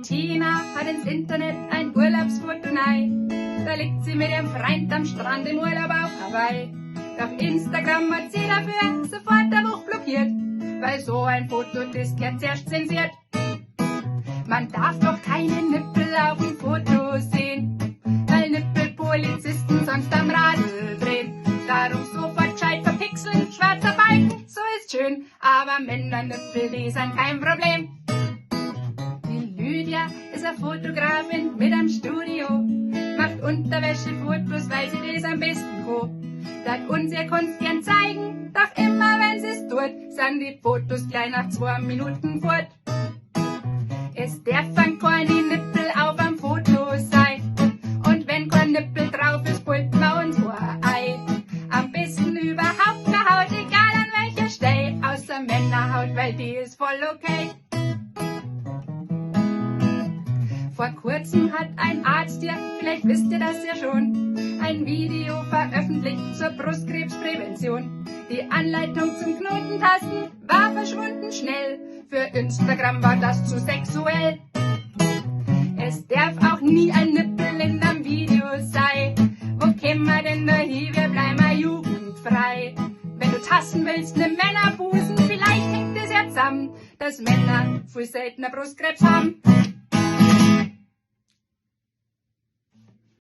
Tina hat ins Internet ein Urlaubsfoto rein. Da liegt sie mit ihrem Freund am Strand im Urlaub auf Hawaii. Auf Instagram hat sie dafür sofort ein Buch blockiert, weil so ein Foto, das gehört zuerst zensiert. Man darf doch keine Nippel auf dem Foto sehen, weil Nippelpolizisten sonst am Radl drehen. Darum sofort gescheit verpixeln, schwarzer Balken, so ist schön, aber Männernippel, die sind kein Problem. Die Lydia ist eine Fotografin mit einem Studio, macht Unterwäschefotos, weil sie das am besten kann. Sagt uns ihr Kunst gern zeigen, doch immer wenn sie es tut, sind die Fotos gleich nach 2 Minuten fort. Es darf keine Nippel auf am Foto sein, und wenn kein Nippel drauf ist, pult man uns ein Ei. Am besten überhaupt keine Haut, egal an welcher Stelle, außer Männerhaut, weil die ist voll okay. Vor kurzem hat ein Arzt, ja, vielleicht wisst ihr das ja schon, ein Video veröffentlicht zur Brustkrebsprävention. Die Anleitung zum Knotentasten war verschwunden schnell, für Instagram war das zu sexuell. Es darf auch nie ein Nippel in einem Video sein, wo kämen wir denn da hin, wir bleiben jugendfrei. Wenn du tasten willst, ne Männerbusen, vielleicht hängt es ja zusammen, dass Männer viel seltener Brustkrebs haben.